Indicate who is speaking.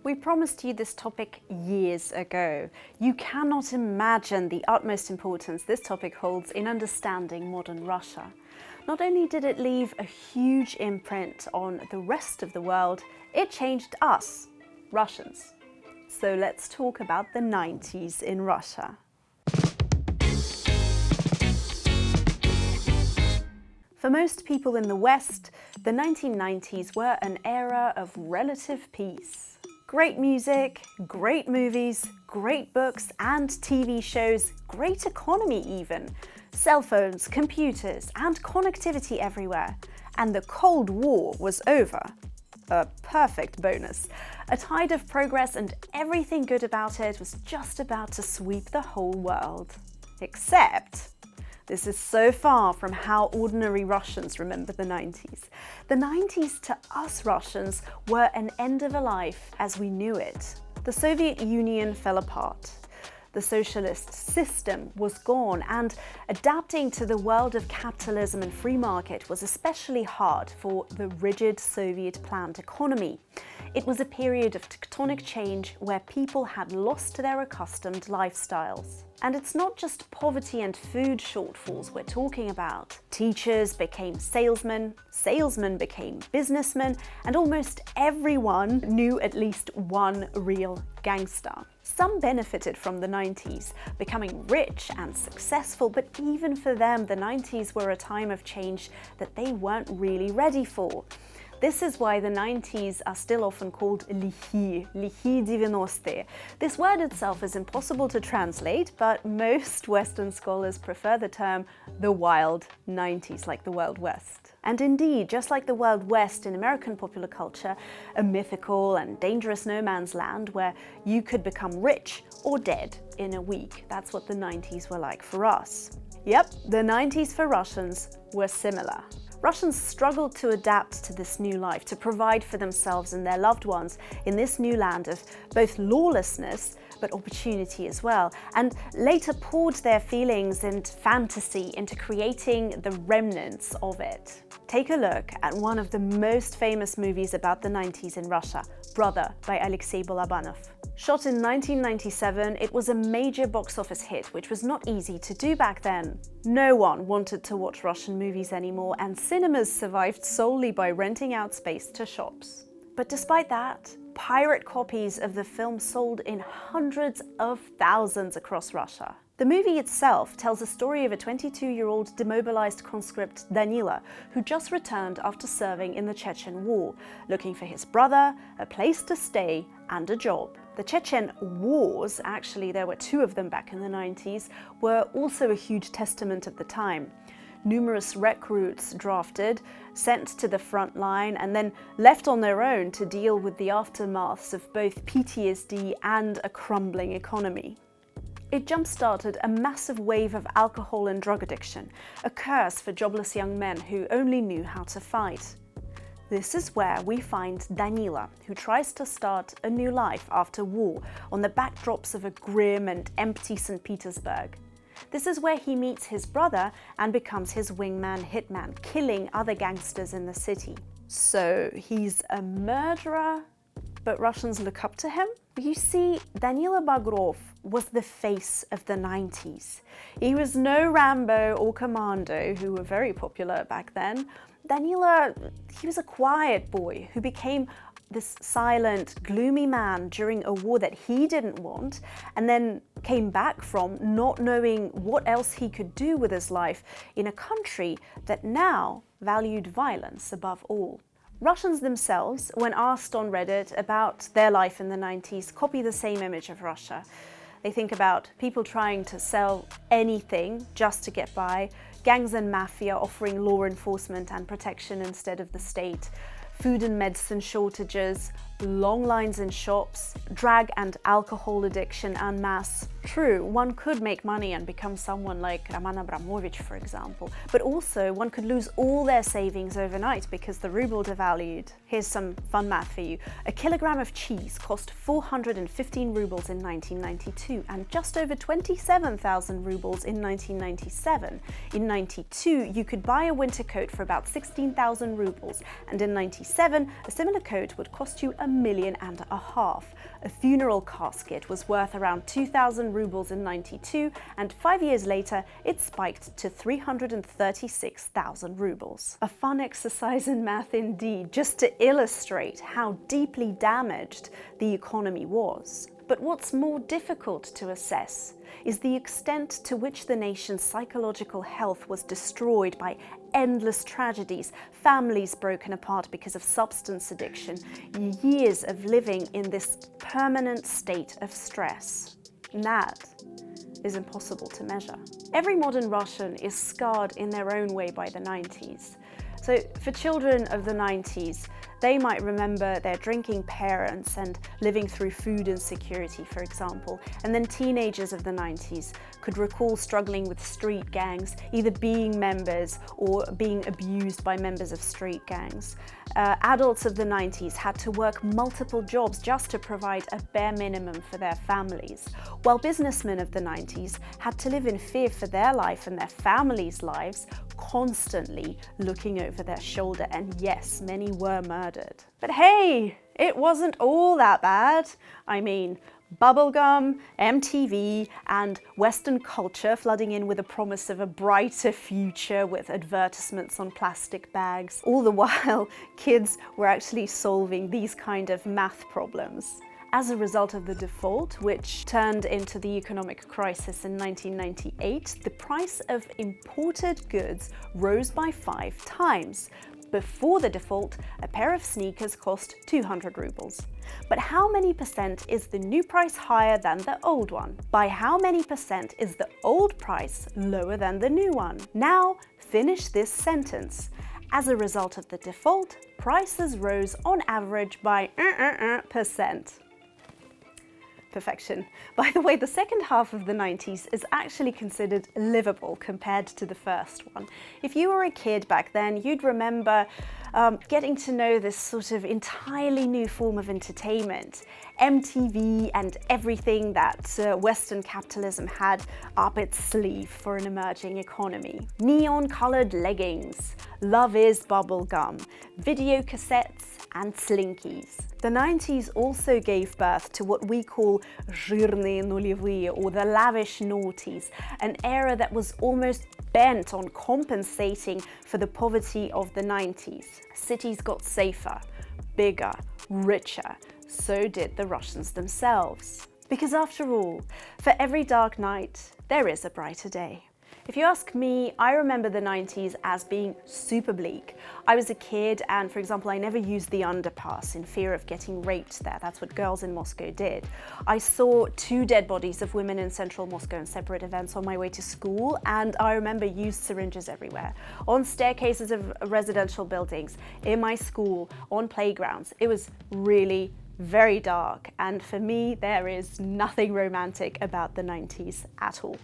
Speaker 1: We promised you this topic years ago. You cannot imagine the utmost importance this topic holds in understanding modern Russia. Not only did it leave a huge imprint on the rest of the world, it changed us, Russians. So let's talk about the 90s in Russia. For most people in the West, the 1990s were an era of relative peace. Great music, great movies, great books and TV shows, great economy even, cell phones, computers and connectivity everywhere. And the Cold War was over. A perfect bonus. A tide of progress and everything good about it was just about to sweep the whole world. Except, this is so far from how ordinary Russians remember the 90s. The 90s to us Russians were an end of a life as we knew it. The Soviet Union fell apart. The socialist system was gone, and adapting to the world of capitalism and free market was especially hard for the rigid Soviet planned economy. It was a period of tectonic change where people had lost their accustomed lifestyles. And it's not just poverty and food shortfalls we're talking about. Teachers became salesmen, salesmen became businessmen, and almost everyone knew at least one real gangster. Some benefited from the 90s, becoming rich and successful, but even for them, the 90s were a time of change that they weren't really ready for. This is why the 90s are still often called lihi 90. This word itself is impossible to translate, but most Western scholars prefer the term the wild 90s, like the Wild West. And indeed, just like the Wild West in American popular culture, a mythical and dangerous no man's land where you could become rich or dead in a week. That's what the 90s were like for us. Yep, the 90s for Russians were similar. Russians struggled to adapt to this new life, to provide for themselves and their loved ones in this new land of both lawlessness but opportunity as well, and later poured their feelings and fantasy into creating the remnants of it. Take a look at one of the most famous movies about the 90s in Russia, Brother by Alexei Balabanov. Shot in 1997, it was a major box office hit, which was not easy to do back then. No one wanted to watch Russian movies anymore, and cinemas survived solely by renting out space to shops. But despite that, pirate copies of the film sold in hundreds of thousands across Russia. The movie itself tells a story of a 22-year-old demobilized conscript Danila, who just returned after serving in the Chechen War, looking for his brother, a place to stay, and a job. The Chechen Wars, actually there were two of them back in the 90s, were also a huge testament of the time. Numerous recruits drafted, sent to the front line, and then left on their own to deal with the aftermaths of both PTSD and a crumbling economy. It jump-started a massive wave of alcohol and drug addiction, a curse for jobless young men who only knew how to fight. This is where we find Danila, who tries to start a new life after war on the backdrops of a grim and empty St. Petersburg. This is where he meets his brother and becomes his wingman hitman, killing other gangsters in the city. So he's a murderer, but Russians look up to him? You see, Danila Bagrov was the face of the 90s. He was no Rambo or Commando, who were very popular back then. Danila, he was a quiet boy who became this silent, gloomy man during a war that he didn't want, and then came back from not knowing what else he could do with his life in a country that now valued violence above all. Russians themselves, when asked on Reddit about their life in the 90s, copy the same image of Russia. They think about people trying to sell anything just to get by, gangs and mafia offering law enforcement and protection instead of the state, food and medicine shortages, long lines in shops, drug and alcohol addiction en masse. True, one could make money and become someone like Roman Abramovich, for example, but also one could lose all their savings overnight because the ruble devalued. Here's some fun math for you. A kilogram of cheese cost 415 rubles in 1992 and just over 27,000 rubles in 1997. In 92, you could buy a winter coat for about 16,000 rubles, and in 97, a similar coat would cost you a 1.5 million. A funeral casket was worth around 2,000 rubles in 92, and 5 years later it spiked to 336,000 rubles. A fun exercise in math indeed, just to illustrate how deeply damaged the economy was. But what's more difficult to assess is the extent to which the nation's psychological health was destroyed by endless tragedies, families broken apart because of substance addiction, years of living in this permanent state of stress. And that is impossible to measure. Every modern Russian is scarred in their own way by the 90s. So for children of the 90s, they might remember their drinking parents and living through food insecurity, for example. And then teenagers of the 90s could recall struggling with street gangs, either being members or being abused by members of street gangs. Adults of the 90s had to work multiple jobs just to provide a bare minimum for their families, while businessmen of the 90s had to live in fear for their life and their families' lives, constantly looking over their shoulder, and yes, many were murdered. But hey, it wasn't all that bad. I mean, bubblegum, MTV, and Western culture flooding in with a promise of a brighter future with advertisements on plastic bags. All the while, kids were actually solving these kind of math problems. As a result of the default, which turned into the economic crisis in 1998, the price of imported goods rose by 5 times. Before the default, a pair of sneakers cost 200 rubles. But how many percent is the new price higher than the old one? By how many percent is the old price lower than the new one? Now, finish this sentence. As a result of the default, prices rose on average by percent. Perfection. By the way, the second half of the 90s is actually considered livable compared to the first one. If you were a kid back then, you'd remember getting to know this sort of entirely new form of entertainment. MTV and everything that Western capitalism had up its sleeve for an emerging economy. Neon-colored leggings, Love is bubblegum, video cassettes, and slinkies. The 90s also gave birth to what we call жирные нулевые, or the lavish noughties, an era that was almost bent on compensating for the poverty of the 90s. Cities got safer, bigger, richer. So did the Russians themselves. Because after all, for every dark night, there is a brighter day. If you ask me, I remember the 90s as being super bleak. I was a kid and, for example, I never used the underpass in fear of getting raped there. That's what girls in Moscow did. I saw 2 dead bodies of women in central Moscow in separate events on my way to school, and I remember used syringes everywhere. On staircases of residential buildings, in my school, on playgrounds. It was really very dark, and for me, there is nothing romantic about the 90s at all.